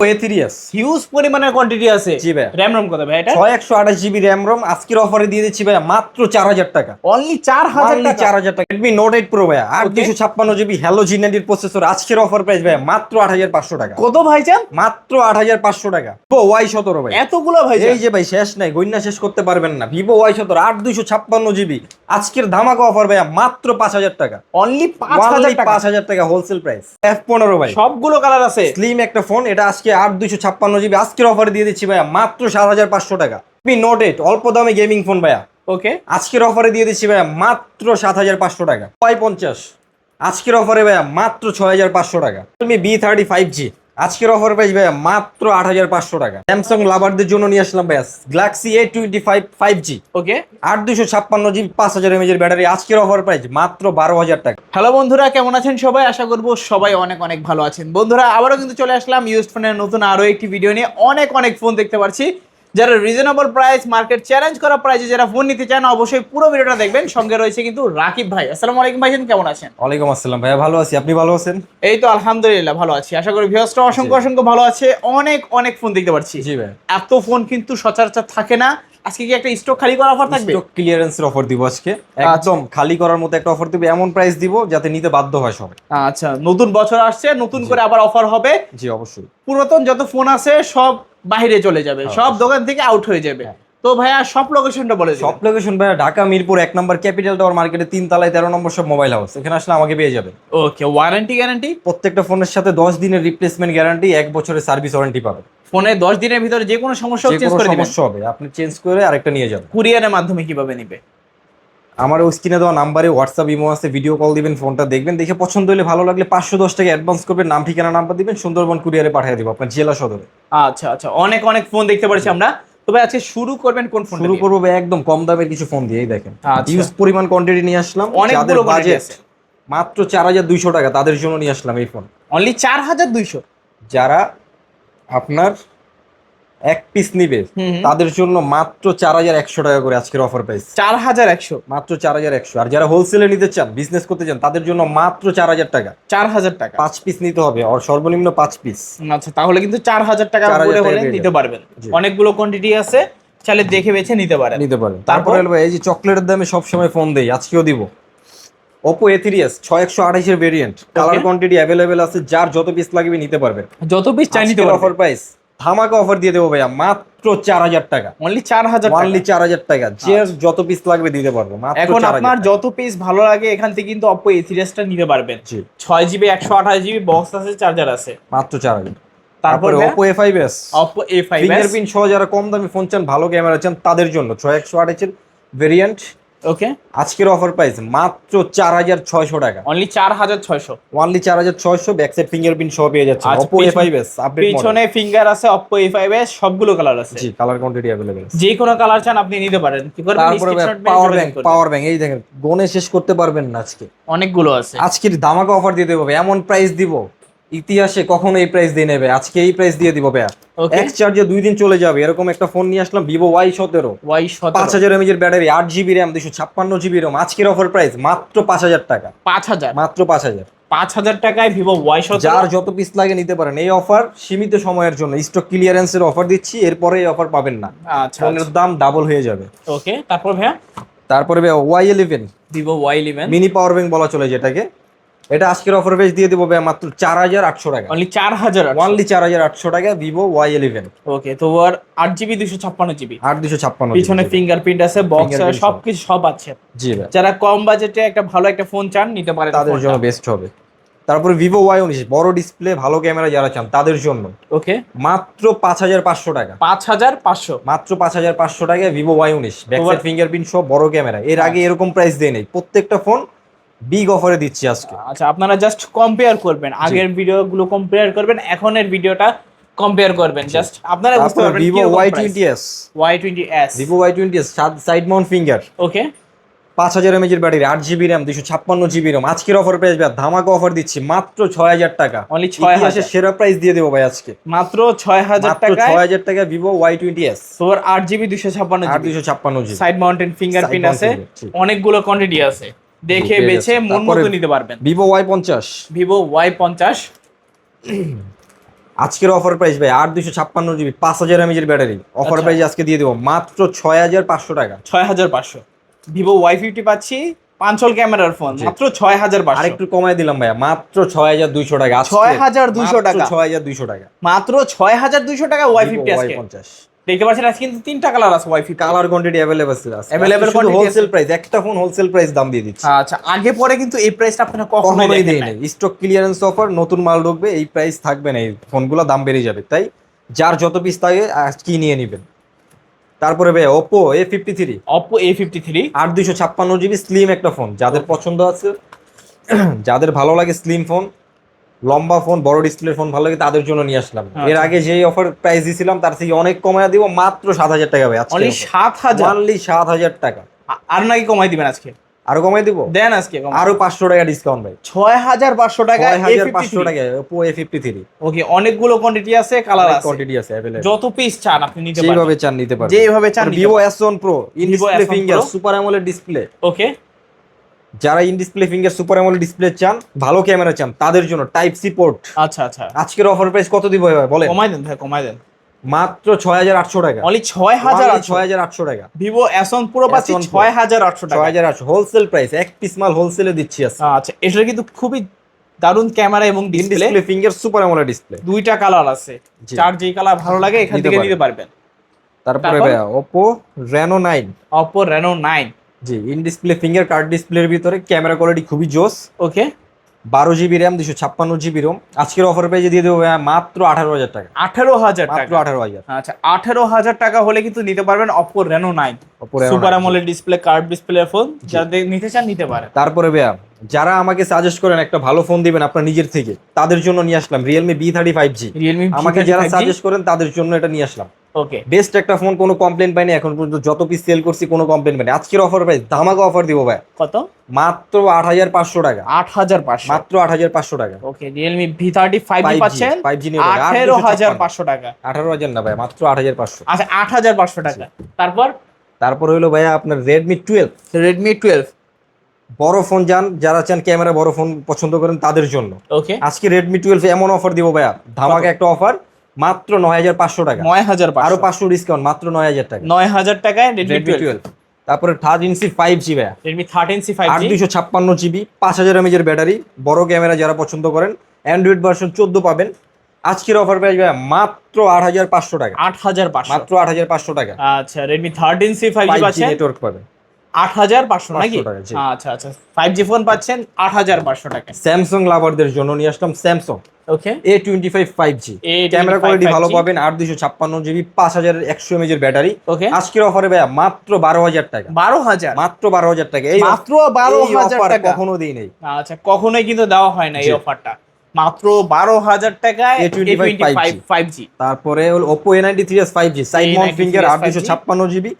A3s huge পরিমাণের quantity আছে। জি ভাই। র‍্যাম রম কত ভাই এটা? 6128 GB র‍্যাম রম আজকের অফারে দিয়ে দিচ্ছি ভাই মাত্র 4000 টাকা। অনলি 4000 টাকা। 4000 টাকা। Redmi Note 8 Pro ভাই 8256 GB হ্যালো G90 প্রসেসর আজকের অফার প্রাইস ভাই মাত্র 8500 টাকা। কত ভাইজান? মাত্র 8500 টাকা। Vivo Y17 ভাই। এতগুলো ভাইজান? এই যে ভাই শেষ নাই, গইনা শেষ করতে পারবেন না। Vivo Y17 8256 GB আজকের ধামাকা অফার ভাই মাত্র 5000 টাকা। অনলি 5000 টাকা। 5000 টাকা হোলসেল প্রাইস। F15 ভাই সবগুলো কালার আছে। স্লিম একটা ফোন, এটা আজকে 8256 GB আজকের অফারে দিয়ে দিচ্ছি ভাইয়া মাত্র 7500 টাকা। Redmi Note 8 অল্প দামে গেমিং ফোন ভাইয়া ওকে, আজকের অফারে দিয়ে দিচ্ছি ভাইয়া মাত্র 7500 টাকা। Y50 আজকের অফারে ভাইয়া মাত্র 6500 টাকা। Realme B30 5G আজকের অফার প্রাইস ভাইয়া মাত্র 8500 টাকা। স্যামসাং লাভারদের জন্য নিয়ে আসলাম ভাইয়া Galaxy A25 5G ওকে, 8256 GB 5000 mAh এর ব্যাটারি আজকের অফার প্রাইস মাত্র 12000 টাকা। হ্যালো বন্ধুরা, কেমন আছেন সবাই? আশা করব সবাই অনেক অনেক ভালো আছেন। বন্ধুরা আবারও কিন্তু চলে আসলাম ইউজড ফোনের নতুন আরো একটি ভিডিও নিয়ে। অনেক ফোন দেখতে পাচ্ছি, যারা রিজনেবল প্রাইস, মার্কেট চ্যালেঞ্জ করা প্রাইসে যারা ফোন নিতে চান অবশ্যই পুরো ভিডিওটা দেখবেন। সঙ্গে রয়েছে কিন্তু রাকিব ভাই। আসসালামু আলাইকুম ভাইজান, কেমন আছেন? ওয়ালাইকুম আসসালাম ভাইয়া, ভালো আছি, আপনি ভালো আছেন? এই তো আলহামদুলিল্লাহ ভালো আছি। আশা করি ভিউয়ার্সরা অসংখ্য ভালো আছে। অনেক ফোন দেখতে পাচ্ছি। জি ভাই। এত ফোন কিন্তু সচরাচর থাকে না। আজকে কি একটা স্টক খালি করার অফার থাকবে? স্টক ক্লিয়ারেন্সের অফার দিব আজকে, একদম খালি করার মতো একটা অফার দিব। এমন প্রাইস দিব যাতে নিতে বাধ্য হয় সবাই। আচ্ছা, নতুন বছর আসছে, নতুন করে আবার অফার হবে। জি অবশ্যই। পুরাতন যত ফোন আছে সব বাইরে চলে যাবে, সব দোকান থেকে আউট হয়ে যাবে। তো ভাইয়া সব লোকেশনটা বলে দিন। সব লোকেশন ভাইয়া ঢাকা মিরপুর 1 নম্বর ক্যাপিটাল টাওয়ার মার্কেটে 3 তলায় 13 নম্বর সব মোবাইল হাউস, এখানে আসলে আমাকে পেয়ে যাবেন। ওকে, ওয়ারেন্টি গ্যারান্টি? প্রত্যেকটা ফোনের সাথে 10 দিনের রিপ্লেসমেন্ট গ্যারান্টি, 1 বছরের সার্ভিস ওয়ারেন্টি পাবেন। ফোনে 10 দিনের ভিতরে যে কোনো সমস্যা চেঞ্জ করে দিবেন। সমস্যা হবে আপনি চেঞ্জ করে আরেকটা নিয়ে যাবেন। কুরিয়ারের মাধ্যমে কিভাবে নেবে? আমার ওই স্ক্রিনে দেওয়া নাম্বারে হোয়াটসঅ্যাপ ইমো আছে, ভিডিও কল দিবেন, ফোনটা দেখবেন, দেখে পছন্দ হলে ভালো লাগলে 510 টাকা অ্যাডভান্স করবেন, নাম ঠিকানা নাম্বার দিবেন, সুন্দরবন কুরিয়ারে পাঠিয়ে দিব আপনার জেলা সদরে। আচ্ছা, অনেক ফোন দেখতে পাচ্ছি আমরা। তবে আজকে শুরু করবেন কোন ফোন? শুরু করবো ভাই একদম কম দামের কিছু ফোন দিয়ে। এই দেখেন আচ্ছা। ইউজ পরিমাণ কোয়ান্টিটি নিয়ে আসলাম। অনেকগুলো বাজেট মাত্র 4200 টাকা, তাদের জন্য নিয়ে আসলাম এই ফোন। অনলি 4200? যারা আপনার এক পিস নিবে তাদের জন্য মাত্র 4100 টাকা করে আজকের অফার প্রাইস। 4100? মাত্র 4100। আর যারা হোলসেলে নিতে চান, বিজনেস করতে চান, তাদের জন্য মাত্র 4000 টাকা। 4000 টাকা 5 পিস নিতে হবে, আর সর্বনিম্ন 5 পিস। আচ্ছা, তাহলে কিন্তু 4000 টাকা করে হলে নিতে পারবেন। অনেকগুলো কোয়ান্টিটি আছে, চাইলে দেখে বেছে নিতে পারেন। তারপরে এই যে চকলেটের দামে সব সময় ফোন দেই, আজকেও দিব। Oppo A3s 6128 এর ভেরিয়েন্ট, কালার কোয়ান্টিটি अवेलेबल আছে, যার যত পিস লাগবে নিতে পারবেন। যত পিস চাই নিতে পারবেন। অফার প্রাইস ধামাকা অফার দিয়ে দেবো ভাইয়া মাত্র 4000 টাকা। অনলি 4000 টাকা। অনলি 4000 টাকা, যে যত পিস লাগবে দিতে পারবো মাত্র 4000। এখন আপনার যত পিস ভালো লাগে এখান থেকে কিন্তু Oppo A3s টা নিতে পারবেন। জি 6GB 128GB বক্স আছে, চার্জার আছে, মাত্র 4000। তারপরে Oppo A5s, Oppo A5s fingerprint সহ যারা কম দামি ফোন চান, ভালো ক্যামেরা চান, তাদের জন্য 6128 এর ভেরিয়েন্ট। ওকে, আজকের অফার প্রাইস মাত্র 4600 টাকা। Only 4600। Only 4600, back side fingerprint সহ পেয়ে যাচ্ছে Oppo A5s আপডেট মডেল। পিছনে ফিঙ্গার আছে, Oppo A5s সবগুলো কালার আছে। জি কালার কোয়ান্টিটি अवेलेबल আছে, যে কোনো কালার চান আপনি নিতে পারেন। কি করবেন? তারপরে পাওয়ার ব্যাংক এই দেখেন গনে শেষ করতে পারবেন না, আজকে অনেকগুলো আছে। আজকের ধামাকা অফার দিয়ে দেবো ভাই, এমন প্রাইস দিব ইতিহাসে কখনো এই প্রাইস দিয়ে নেবে, আজকে এই প্রাইস দিয়ে দিব ভাইয়া। এক চার্জে 2 দিন চলে যাবে এরকম একটা ফোন নিয়ে আসলাম, Vivo Y17 5000 mAh এর ব্যাটারি, 8GB RAM 256GB ROM আজকের অফার প্রাইস মাত্র 5000 টাকা। 5000? মাত্র 5000 টাকায় Vivo Y17, যার যত পিস লাগে নিতে পারেন। এই অফার সীমিত সময়ের জন্য, স্টক ক্লিয়ারেন্সের অফার দিচ্ছি, এরপরে এই অফার পাবেন না। আচ্ছা, ফোনের দাম ডাবল হয়ে যাবে। ওকে, তারপর ভাইয়া তারপরে ভাইয়া Y11 Vivo Y11 mini power bank বলা চলে যেটাকে, এটা আজকের অফার প্রাইস দিয়ে দেবো ভাই মাত্র 4800 টাকা। অনলি 4000? অনলি 4800 টাকা Vivo Y11। ওকে, তো আর 8GB 256GB 8256 পিছনে ফিঙ্গারপ্রিন্ট আছে, বক্স আছে, সবকিছু সব আছে। জি ভাই, যারা কম বাজেটে একটা ভালো একটা ফোন চান নিতে পারেন, তাদের জন্য বেস্ট হবে। তারপরে Vivo Y19 বড় ডিসপ্লে ভালো ক্যামেরা যারা চান তাদের জন্য ওকে মাত্র 5500 টাকা। 5500? মাত্র 5500 টাকা Vivo Y19, back side fingerprint সহ বড় ক্যামেরা। এর আগে এরকম প্রাইস দেই নাই, প্রত্যেকটা ফোন বিগ অফারে দিচ্ছি আজকে। আচ্ছা, আপনারা জাস্ট কম্পেয়ার করবেন, আগের ভিডিওগুলো কম্পেয়ার করবেন, এখনের ভিডিওটা কম্পেয়ার করবেন, জাস্ট আপনারা বুঝতে পারবেন। Vivo Y20s Vivo Y20s side mount finger, okay, 5000 mAh এর ব্যাটারি, 8GB RAM 256GB ROM আজকের অফার প্রাইস ভাই ধামাকা অফার দিচ্ছি মাত্র 6000 টাকা। অনলি 6000 সেরা প্রাইস দিয়ে দেবো ভাই আজকে মাত্র 6000 টাকা। 6000 টাকা Vivo Y20s, তোর 8GB 256GB side mountain fingerprint আছে, অনেকগুলো কোয়ান্টিটি আছে, দেখে বেছে মন মতো নিতে পারবেন। Vivo Y50 Vivo Y50 আজকের অফার প্রাইস ভাই 8256 জিবি 5000 এমএএইচ ব্যাটারি অফার আচ্ছা। প্রাইস আজকে দিয়ে দেবো মাত্র 6500 টাকা। 6500 ভিভো Y50 পাচ্ছি 5 হল ক্যামেরার ফোন জি। মাত্র 6500। আরেকটু কমায় দিলাম ভাইয়া মাত্র 6200 টাকা। 6200 টাকা। 6200 টাকা মাত্র 6200 টাকা Y50 আজকে Y50 দেখতে পাচ্ছেন। আজকে কিন্তু 3টা কালার আছে Y50 কালার কোয়ান্টিটি अवेलेबल আছে। Available quantity হোলসেল প্রাইস, একটা ফোন হোলসেল প্রাইস দাম দিয়ে দিচ্ছি। আচ্ছা, আগে পরে কিন্তু এই প্রাইসটা আপনারা কখনোই কখনোই দেখেন দেই নাই। নাই। স্টক ক্লিয়ারেন্স অফার, নতুন মাল ঢুকবে, এই প্রাইস থাকবে না, এই ফোনগুলো দাম বেড়ে যাবে। তাই যার যত পিস থাকে আজকে নিয়ে নেবেন। তারপরে ভাই Oppo A53 Oppo A53 8256 GB slim একটা ফোন, যাদের পছন্দ আছে যাদের ভালো লাগে স্লিম ফোন, লম্বা ফোন, বড় ডিসপ্লের ফোন ভালো লাগে, তাদের জন্য নিয়ে আসলাম। এর আগে যেই অফার প্রাইস দিয়েছিলাম তার থেকে অনেক কমায় দিব, মাত্র 7000 টাকা ভাই। আজকে অনলি 7000। অনলি 7000 টাকা। আর নাকি কমাই দিবেন আজকে? আরো কমাই দিব, দেন আজকে কমাই। আরো 500 টাকা ডিসকাউন্ট ভাই। 6500 টাকা 6500 টাকা Oppo A53। ওকে, অনেকগুলো কোয়ান্টিটি আছে, কালার আছে, কোয়ান্টিটি আছে अवेलेबल, যত পিস চান আপনি নিতে পারবেন, যেভাবে চান নিতে পারবেন, যেভাবে চান। Vivo S1 Pro in Vivo display S1 finger Pro। Super amoled display. Okay, যারা in display finger super amoled display চান, ভালো ক্যামেরা চান, তাদের জন্য টাইপ সি পোর্ট। আচ্ছা আচ্ছা, আজকের অফার প্রাইস কত দিব ভাই বলেন? কমাই দেন ভাই, কমাই দেন। মাত্র 6800 টাকা। অনলি 6800। 6800 টাকা। Vivo S1 Pro পাচ্ছি S1 Pro 6800 টাকা। 6800 হোলসেল প্রাইস, এক পিস মাল হোলসেলে দিচ্ছি আজকে। আচ্ছা, এটা কিন্তু খুবই দারুন ক্যামেরা এবং in display. Display finger super amoled display, দুইটা কালার আছে, জি। চার যেই কালার ভালো লাগে এখান নিতে থেকে পারেন। নিতে পারবেন। তারপরে তারপর? ভাই Oppo Reno 9 Oppo Reno 9। G, in display finger card ডিসপ্লের ভিতরে ক্যামেরা কোয়ালিটি খুবই জোস। ওকে, 12 জিবি র্যাম 256 জিবি রোম। আজকের অফার প্রাইসে দিয়ে দেবো ভাইয়া মাত্র 18000 টাকা। 18000 মাত্র টাকা। 18000। আচ্ছা, 18000 টাকা হলে কিন্তু নিতে পারবেন Oppo Reno 9 Oppo Reno super 9 AMOLED display, curve display phone. যারা নিতে চান নিতে পারেন। তারপরে ভাইয়া যারা আমাকে সাজেস্ট করেন একটা ভালো ফোন দিবেন আপনার নিজের থেকে, তাদের জন্য নিয়ে আসলাম Realme B35G। Realme আমাকে যারা B35G সাজেস্ট করেন তাদের জন্য এটা নিয়ে আসলাম। ওকে, বেস্ট একটা ফোন, কোনো কমপ্লেন পাইনি এখন পর্যন্ত, যত পিস সেল করছি কোনো কমপ্লেন পাইনি। আজকের অফার প্রাইস ধামাকা অফার দিব ভাই, কত? মাত্র 8500 টাকা। 8500। মাত্র 8500 টাকা। ওকে, Realme B35 পাচ্ছেন 5G নিয়ে 18500 টাকা। 18000 না ভাই, মাত্র 8500। আচ্ছা, 8500 টাকা। তারপর হইলো ভাইয়া আপনার Redmi 12 Redmi 12। বড় ফোন যারা চান ক্যামেরা বড় ফোন পছন্দ করেন তাদের জন্য ওকে, আজকে Redmi 12 এমন অফার দিব ভাইয়া, ধামাকা একটা অফার, মাত্র 9500 টাকা। 9500। আরো 500 ডিসকাউন্ট, মাত্র 9000 টাকা। 9000 টাকায় Redmi Redmi 12। 12 তারপরে 13C 5G ভাইয়া, Redmi 13C 5G 8256 GB 5000 mAh এর ব্যাটারি, বড় ক্যামেরা যারা পছন্দ করেন, অ্যান্ড্রয়েড ভার্সন 14 পাবেন। আজকের অফার প্রাইস ভাইয়া মাত্র 8500 টাকা। 8500। মাত্র 8500 টাকা। আচ্ছা, Redmi 13C 5G 5G পাচ্ছেন নেটওয়ার্ক পাবেন 8500 নাকি? 500 টাকা, জি। আচ্ছা আচ্ছা, 5G ফোন পাচ্ছেন 8500 টাকা। স্যামসাং লাভারদের জন্য নিয়ে আসলাম স্যামসাং ওকে, A25 5G। A25 camera quality 5G ভালো পাবেন, 8256 জিবি 5100 mAh এর ব্যাটারি। ওকে, আজকের অফারে ভাইয়া মাত্র 12000 টাকা। 12000। মাত্র 12000 টাকা। এই মাত্র 12000 offer টাকা কখনো দিই নাই। আচ্ছা, কখনোই কিন্তু দেওয়া হয় না এই জি। অফারটা। মাত্র 12000 টাকায় A25 5G। তারপরে হলো Oppo A93s 5G side mount finger 8256 GB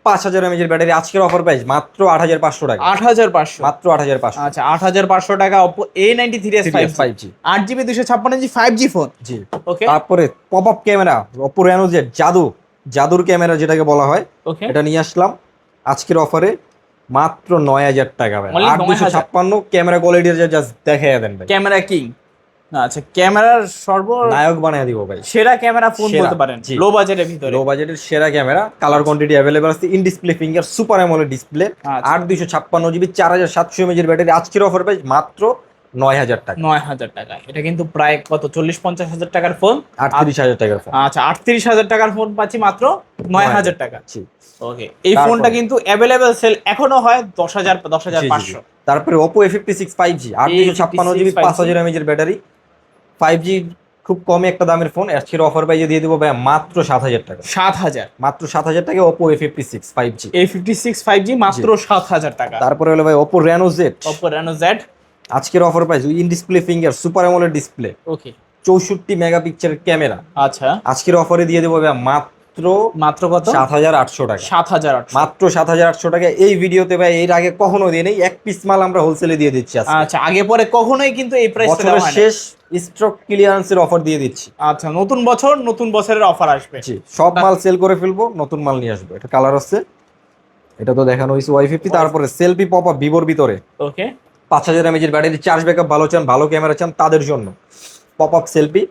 5000 mAh এর ব্যাটারি। আজকের অফার প্রাইস মাত্র 8500 টাকা। 8500। মাত্র 8500। আচ্ছা, 8500 টাকা Oppo A93s 5G 8GB 256GB 5G phone. জি। ওকে, তারপরে pop up camera Oppo Reno Z জাদুর ক্যামেরা যেটাকে বলা হয়, ওকে, এটা নিয়ে আসলাম আজকের অফারে মাত্র 9000 টাকা ভাই। Only 8256 ক্যামেরা কোয়ালিটি জাস্ট দেখাইয়া দেন ভাই, ক্যামেরা কিং। আচ্ছা, ক্যামেরার নায়ক বানায় দিব ভাই। সেরা ক্যামেরা ফোন সেরা, বলতে পারেন জি। লো বাজেটের ভিতরে। লো বাজেটের সেরা ক্যামেরা, কালার কোয়ান্টিটি अवेलेबल আছে, in display finger super amoled display, আচ্ছা। 8256 জিবি 4700 mAh এর ব্যাটারি। আজকের অফার প্রাইস মাত্র 9000 টাকা। 9000 টাকা। এটা কিন্তু প্রায় কত 40-50 টাকার ফোন। 38000 টাকার ফোন। আচ্ছা, 38000 টাকার ফোন পাচ্ছি মাত্র 9000 টাকা। জি। ওকে, এই তারপর? ফোনটা কিন্তু অ্যাভেলেবল সেল এখনো হয় 10000 জি, জি, জি। 10500। তারপরে Oppo A56 5G 8256 GB 5000 mAh এর ব্যাটারি, 5G খুব কমে একটা দামের ফোন। আজকের অফার প্রাইসে দিয়ে দেবো ভাই মাত্র 7000 টাকা। 7000। মাত্র 7000 টাকা Oppo A56 5G। A56 5G মাত্র 7000 টাকা। তারপরে হলো ভাই Oppo Reno Z, Oppo Reno Z। আজকের offer price in display finger super amoled display, okay, 64 মেগাপিক্সেলের ক্যামেরা। আচ্ছা, আজকের অফারে দিয়ে দেবো ভাই মাত্র কত? 7800 টাকা। 7800। মাত্র 7800 টাকা। এই ভিডিওতে ভাই এর আগে কখনো দিয়ে নেই, এক পিস মাল আমরা হোলসেলে দিয়ে দিচ্ছি আজকে। আচ্ছা, আগে পরে কখনোই কিন্তু এই প্রাইসটা বছরের দেওয়া হয় না। শেষ স্টক ক্লিয়ারেন্সের অফার দিয়ে দিচ্ছি। আচ্ছা, নতুন বছর নতুন বছরের অফার আসবে। জি, সব মাল সেল করে ফেলবো, নতুন মাল নিয়ে আসবো। এটা কালার আছে, এটা তো দেখানো হয়েছে Y50। তারপরে সেলফি পপ আপ ভিভোর ভিতরে, ওকে, 5000 mAh এর ব্যাটারি, চার্জ ব্যাকআপ ভালো চান, ভালো ক্যামেরা চান, তাদের জন্য পপ আপ সেলফি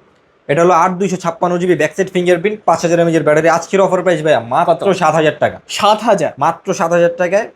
এটা হলো 8/256 GB back side fingerprint 5000 mAh battery. আজকের অফার প্রাইস ভাইয়া মাত্র 7000 টাকা। 7000 মাত্র 7000 টাকায়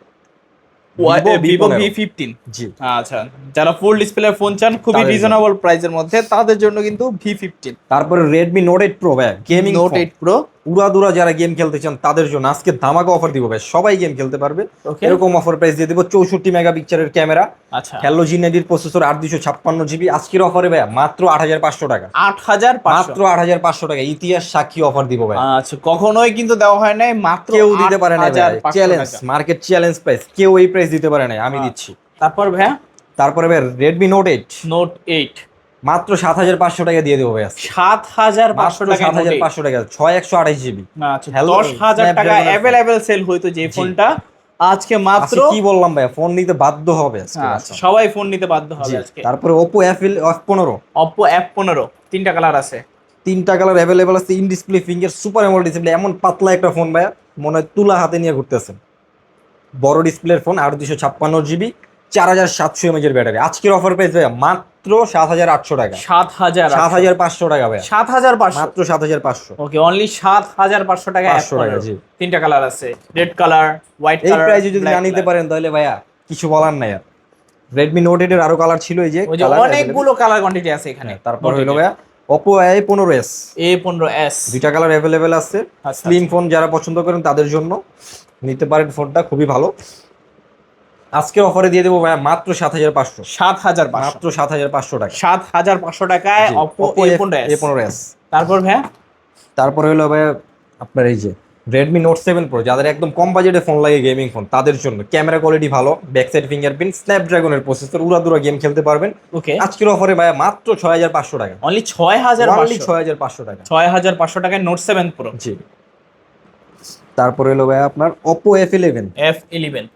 ভিভো V15। জি আচ্ছা, যারা ফুল ডিসপ্লে ফোন চান খুবই তাদের জন্য। রিজনেবল প্রাইসের মধ্যে, তাদের জন্য কিন্তু V15। তারপরে Redmi Note 8 Pro ভাইয়া গেমিং নোট 8 প্রো। উড়াদুরা যারা গেম খেলতে চান তাদের জন্য আজকে ধামাকা অফার দিব ভাই, সবাই গেম খেলতে পারবে। Okay. এরকম অফার প্রাইস দিয়ে দিব। 64 মেগাপিক্সেলের ক্যামেরা, আচ্ছা, হ্যালোজিন প্রসেসর, 8/256 GB। আজকের অফারে ভাইয়া মাত্র 8500 টাকা। 8500। মাত্র 8500 টাকা ইতিহাস সাক্ষী অফার দিব ভাই। আচ্ছা, কখনোই কিন্তু দেওয়া হয় নাই, মাত্র কেউ দিতে পারে না, 8500 চ্যালেঞ্জ, টাকা। মার্কেট চ্যালেঞ্জ প্রাইস, কেউ এই প্রাইস দিতে পারে না, আমি দিচ্ছি। তারপর ভাইয়া তারপরে ভাই Redmi Note 8 নোট 8 মাত্র 7500 টাকা দিয়ে দেবো ভাই আজকে। 7500 টাকা। 7500 টাকা 6128 GB। আচ্ছা, Hello, 10000 টাকা Snapdragon অ্যাভেলেবেল সেল হইতো যে ফোনটা, আজকে মাত্র আজকে কি বললাম ভাই, ফোন নিতে বাধ্য হবে আজকে। আচ্ছা, সবাই ফোন নিতে বাধ্য হবে জি। আজকে। তারপরে Oppo F15 Oppo F15 তিনটা কালার আছে। তিনটা কালার অ্যাভেলেবল আছে। In display finger super amoled display, এমন পাতলা একটা ফোন ভাইয়া মনে হয় তুলা হাতে নিয়ে ঘুরতেছেন। বড় ডিসপ্লের ফোন, 8/256 GB, 4700 mAh ব্যাটারি। আজকের অফার প্রাইস ভাইয়া মাত্র 7800 টাকা। 7500 টাকা ভাইয়া, 7500 মাত্র 7500। ওকে, অনলি 7500 টাকা। 500 টাকা, জি। তিনটা কালার আছে, রেড কালার, হোয়াইট এই কালার। প্রাইসে যদি না নিতে পারেন তাহলে ভাইয়া কিছু বলার নাই আর। Redmi Note 8 এর আরো কালার ছিল, এই যে ওই যে colour অনেকগুলো কালার কোয়ান্টিটি আছে এখানে। available। তারপর হলো ভাইয়া Oppo A15s, A15s দুইটা কালার অ্যাভেলেবেল আছে। আচ্ছা, স্লিম ফোন যারা পছন্দ করেন তাদের জন্য নিতে পারেন, ফোনটা খুবই ভালো। আজকের অফারে দিয়ে দেবো ভাইয়া মাত্র 7500। 7500 মাত্র 7500 টাকা। 7500 টাকায় জি, Oppo A15s। তারপর ভাইয়া তারপরে হলো ভাইয়া আপনার এই যে Redmi Note 7 Pro, যাদের একদম কম বাজেটে ফোন লাগে গেমিং ফোন তাদের জন্য। ক্যামেরা কোয়ালিটি ভালো, ব্যাক সাইড ফিঙ্গারপ্রিন্ট, স্ন্যাপড্রাগনের প্রসেসর, উড়াদুরা গেম খেলতে পারবেন। ওকে, আজকের অফারে ভাইয়া মাত্র 6500 টাকা। অনলি Only 6500 6500 টাকা। 6500 টাকায় নোট 7 প্রো। জি। তারপরে হলো ভাইয়া আপনার Oppo F11। F11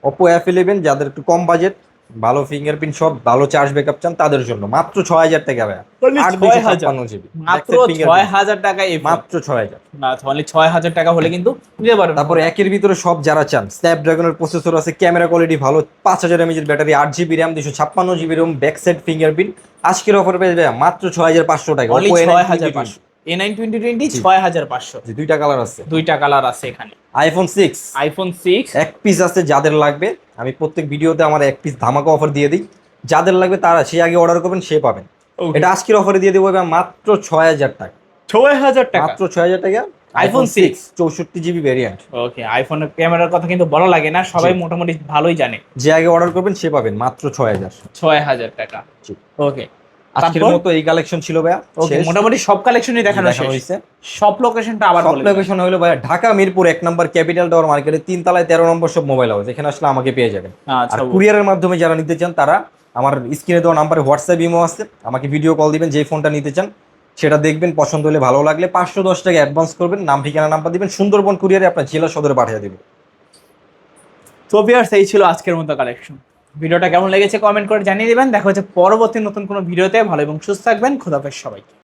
Oppo F11 যাদের একটু কম বাজেট, ভালো ফিঙ্গারপ্রিন্ট সব, ভালো চার্জ ব্যাকআপ চান তাদের জন্য মাত্র 6000 টাকা ভাইয়া। Only 8/256 GB মাত্র 6000 টাকায় এই ফোন। মাত্র 6000। না, অনলি 6000 টাকা হলে কিন্তু নিতে পারবেন। তারপর একের ভিতরে সব যারা চান, স্ন্যাপড্রাগনের প্রসেসর আছে, ক্যামেরা কোয়ালিটি ভালো, 5000 mAh battery, 8GB RAM, 256GB ROM, back side fingerprint. আজকের অফার পেয়ে ভাইয়া মাত্র 6500 টাকা। Only Oppo 6500। A9 2020 6500। জি, দুইটা কালার আছে। দুইটা কালার আছে এখানে। iPhone 6 iPhone 6 এক পিস আছে, যাদের লাগবে আমি প্রত্যেক ভিডিওতে আমার এক পিস ধামাকা অফার দিয়ে দিই। যাদের লাগবে তারা সে আগে অর্ডার করবেন, সে পাবেন। এটা আজকের অফারে দিয়ে দেবো ভাইয়া মাত্র 6000 টাকা। 6000 টাকা মাত্র 6000 টাকা। iPhone 6 64GB variant. ওকে, আইফোনের ক্যামেরার কথা কিন্তু বলা লাগে না, সবাই জি। মোটামুটি ভালোই জানে। যে আগে অর্ডার করবেন সে পাবেন মাত্র 6000। 6000 টাকা। জি। ওকে, আজকের তারপর? মতো এই কালেকশন ছিল ভাইয়া। ওকে, শেষ। মোটামুটি সব কালেকশনই দেখানো দেখানো শেষ। হয়েছে। সব লোকেশনটা আবার সব বলে দিন। লোকেশন হলো ভাইয়া ঢাকা মিরপুর 1 নম্বর ক্যাপিটাল টাওয়ার মার্কেটে 3 তলায় 13 নম্বর সব মোবাইল হাউস, এখানে আসলে আমাকে পেয়ে যাবেন। আচ্ছা, আর কুরিয়ারের মাধ্যমে যারা নিতে চান তারা আমার স্ক্রিনে দেওয়া নাম্বারে হোয়াটসঅ্যাপ ইমো আছে, আমাকে ভিডিও কল দিবেন, যেই ফোনটা নিতে চান সেটা দেখবেন, পছন্দ হলে ভালো লাগলে 510 টাকা অ্যাডভান্স করবেন, নাম ঠিকানা নাম্বার দিবেন, সুন্দরবন কুরিয়ারে আপনার জেলা সদরে পাঠিয়ে দিবেন। তো ভিউয়ার্স, এই ছিল আজকের মতো কালেকশন। ভিডিওটা কেমন লেগেছে কমেন্ট করে জানিয়ে দিবেন। দেখা হচ্ছে পরবর্তী নতুন কোনো ভিডিওতে। ভালো এবং সুস্থ থাকবেন। খোদাফেজ সবাইকে।